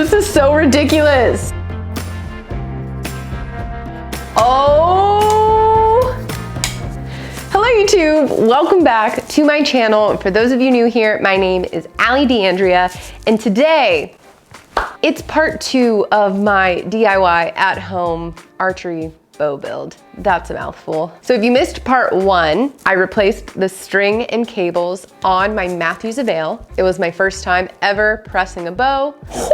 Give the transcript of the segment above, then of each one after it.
This is so ridiculous. Oh. Hello YouTube, welcome back to my channel. For those of you new here, my name is Allie D'Andrea, and today it's part 2 of my DIY at home archery bow build. That's a mouthful. So if you missed part 1, I replaced the string and cables on my Matthews Avail. It was my first time ever pressing a bow. Whew.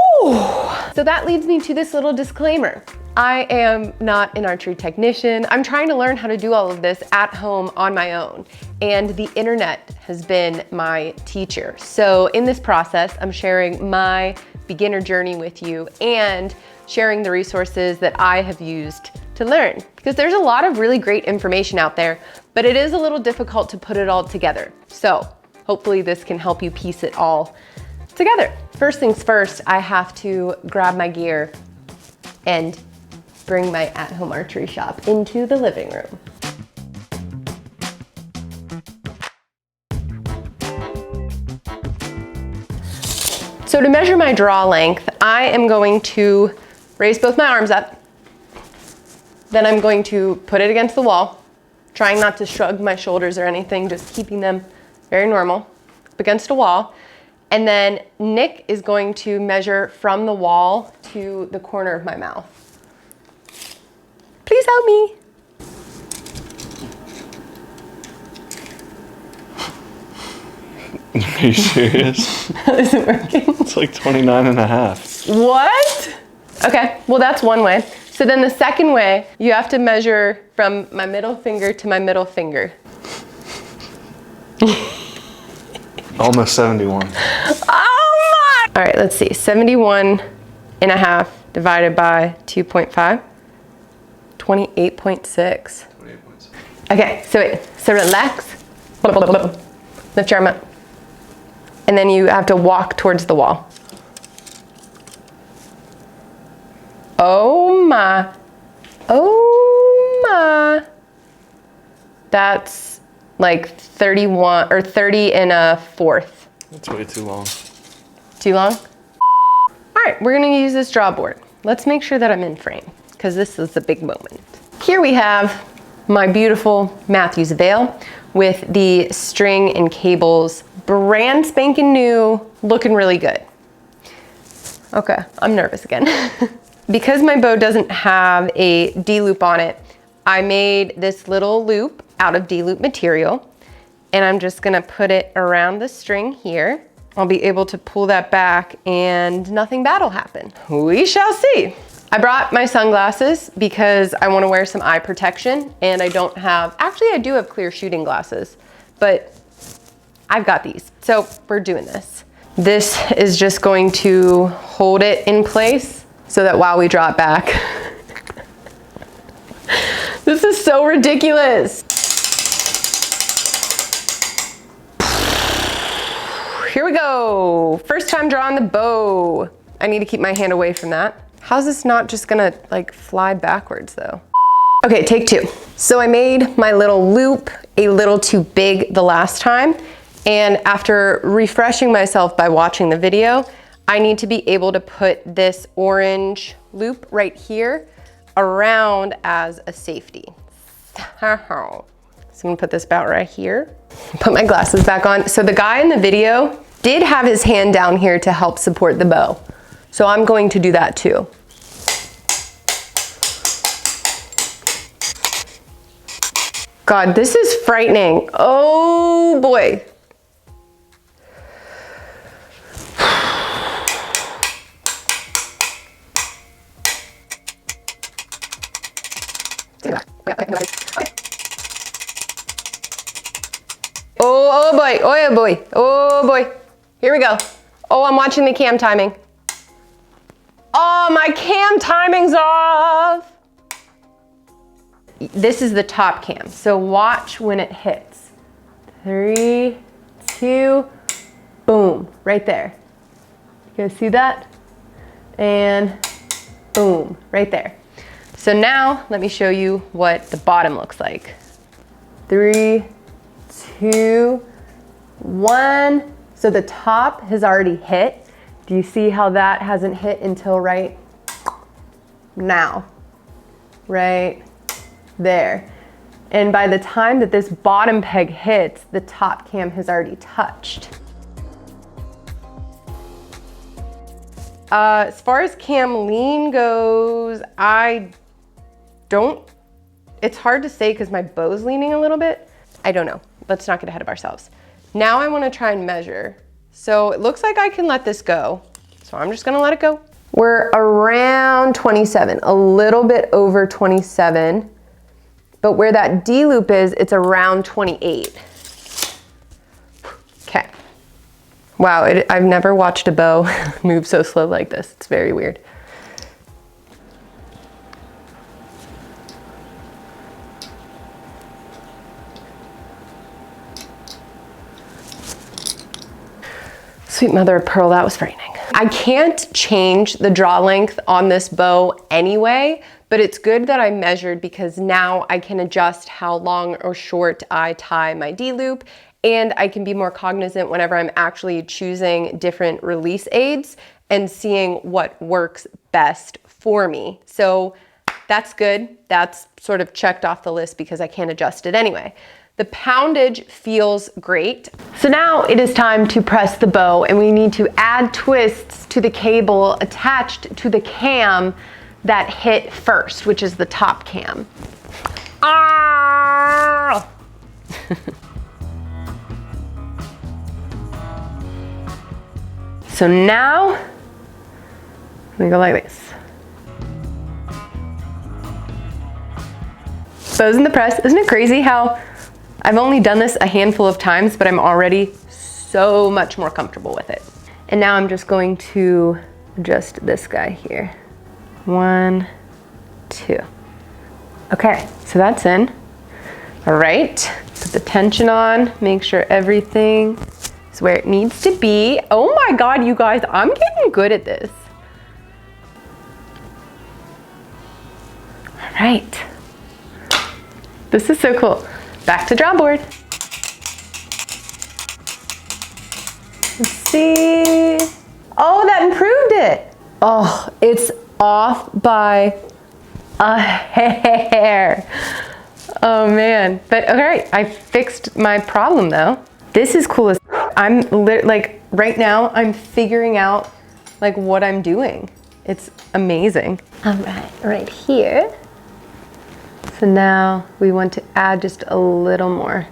So that leads me to this little disclaimer. I am not an archery technician. I'm trying to learn how to do all of this at home on my own. And the internet has been my teacher. So in this process, I'm sharing my beginner journey with you and sharing the resources that I have used to learn. Because there's a lot of really great information out there, but it is a little difficult to put it all together. So hopefully this can help you piece it all together. First things first, I have to grab my gear and bring my at-home archery shop into the living room. So to measure my draw length, I am going to raise both my arms up. Then I'm going to put it against the wall, trying not to shrug my shoulders or anything, just keeping them very normal, up against a wall. And then Nick is going to measure from the wall to the corner of my mouth. Please help me. Are you serious? Is it working? It's like 29.5. What? Okay, well that's one way. So then the second way, you have to measure from my middle finger to my middle finger. Almost 71. Oh my! All right, let's see, 71.5 divided by 2.5. 28.6. Okay, so relax. Lift your arm up. And then you have to walk towards the wall. Oh my. Oh my. That's like 31 or 30.25. That's way too long. Too long? All right, we're gonna use this draw board. Let's make sure that I'm in frame, because this is the big moment. Here we have my beautiful Matthews Avail with the string and cables, brand spanking new, looking really good. Okay, I'm nervous again. Because my bow doesn't have a D-loop on it, I made this little loop out of D-loop material, and I'm just gonna put it around the string here. I'll be able to pull that back and nothing bad will happen. We shall see. I brought my sunglasses because I want to wear some eye protection, and I don't have, actually I do have clear shooting glasses, but I've got these. So we're doing this. This is just going to hold it in place so that while we draw it back. This is so ridiculous. Here we go. First time drawing the bow. I need to keep my hand away from that. How's this not just gonna like fly backwards though? Okay, take 2. So I made my little loop a little too big the last time, and after refreshing myself by watching the video, I need to be able to put this orange loop right here around as a safety. So I'm gonna put this about right here. Put my glasses back on. So the guy in the video did have his hand down here to help support the bow. So I'm going to do that too. God, this is frightening. Oh boy. Oh boy, oh boy, oh boy. Here we go. Oh, I'm watching the cam timing. Oh, my cam timing's off. This is the top cam, so watch when it hits. 3, 2, boom, right there. You guys see that? And boom, right there. So now let me show you what the bottom looks like. 3, 2, 1. So the top has already hit, Do you see how that hasn't hit until right now? Right there. And by the time that this bottom peg hits, the top cam has already touched. As far as cam lean goes, it's hard to say because my bow's leaning a little bit. I don't know. Let's not get ahead of ourselves. Now I want to try and measure. So it looks like I can let this go. So I'm just gonna let it go. We're around 27, a little bit over 27. But where that D loop is, it's around 28. Okay. Wow, I've never watched a bow move so slow like this. It's very weird. Sweet mother of pearl, that was frightening. I can't change the draw length on this bow anyway, but it's good that I measured because now I can adjust how long or short I tie my D loop, and I can be more cognizant whenever I'm actually choosing different release aids and seeing what works best for me. So that's good. That's sort of checked off the list because I can't adjust it anyway. The poundage feels great. So now it is time to press the bow, and we need to add twists to the cable attached to the cam that hit first, which is the top cam. Ah! So now we go like this. Bows in the press. Isn't it crazy how I've only done this a handful of times, but I'm already so much more comfortable with it. And now I'm just going to adjust this guy here. 1, 2. Okay, so that's in. All right, put the tension on, make sure everything is where it needs to be. Oh my God, you guys, I'm getting good at this. All right. This is so cool. Back to draw board. Let's see. Oh, that improved it. Oh, it's off by a hair. Oh man, but okay, I fixed my problem though. This is cool as I'm like right now I'm figuring out like what I'm doing. It's amazing. All right here. So now we want to add just a little more.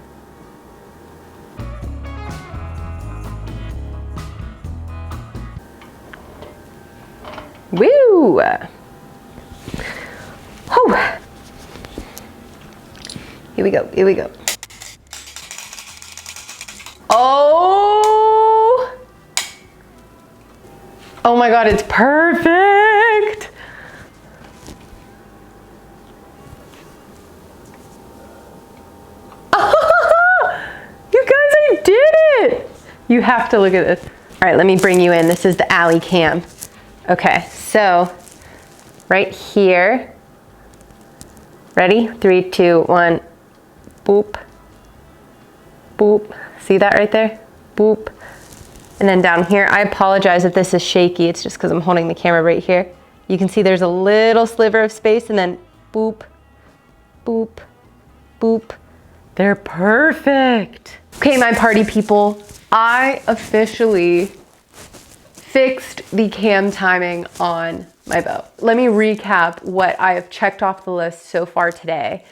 Woo! Oh! Here we go, here we go. Oh! Oh my God, it's perfect! You guys, I did it! You have to look at this. All right, let me bring you in. This is the Allie cam. Okay, so right here. Ready? 3, 2, 1. Boop. Boop. See that right there? Boop. And then down here, I apologize if this is shaky. It's just because I'm holding the camera right here. You can see there's a little sliver of space and then boop, boop, boop. They're perfect. Okay, my party people, I officially fixed the cam timing on my bow. Let me recap what I have checked off the list so far today.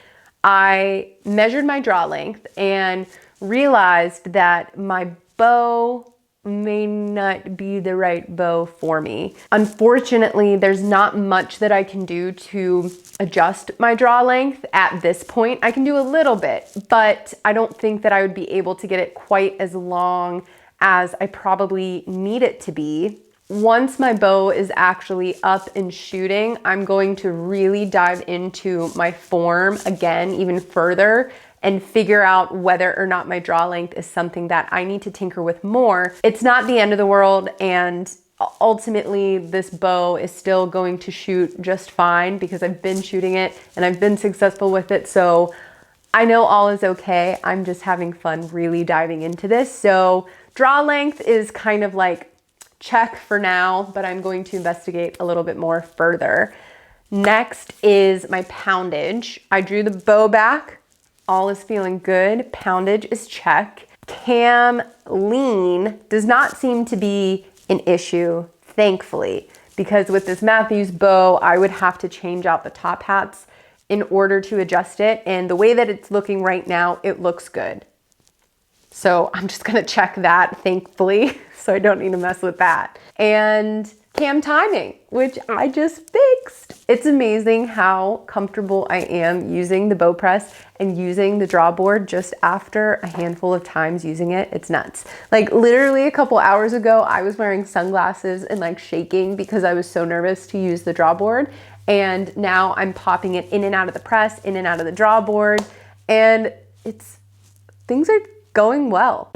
I measured my draw length and realized that my bow may not be the right bow for me. Unfortunately, there's not much that I can do to adjust my draw length at this point. I can do a little bit, but I don't think that I would be able to get it quite as long as I probably need it to be. Once my bow is actually up and shooting, I'm going to really dive into my form again even further and figure out whether or not my draw length is something that I need to tinker with more. It's not the end of the world, and ultimately this bow is still going to shoot just fine because I've been shooting it and I've been successful with it. So I know all is okay. I'm just having fun really diving into this. So draw length is kind of like check for now, but I'm going to investigate a little bit more further. Next is my poundage. I drew the bow back. All is feeling good. Poundage is check. Cam lean does not seem to be an issue, thankfully, because with this Matthews bow, I would have to change out the top hats in order to adjust it. And the way that it's looking right now, it looks good. So I'm just gonna check that, thankfully, so I don't need to mess with that. And cam timing, which I just fixed. It's amazing how comfortable I am using the bow press and using the draw board just after a handful of times using it. It's nuts. Like literally a couple hours ago, I was wearing sunglasses and like shaking because I was so nervous to use the draw board. And now I'm popping it in and out of the press, in and out of the draw board, and things are going well.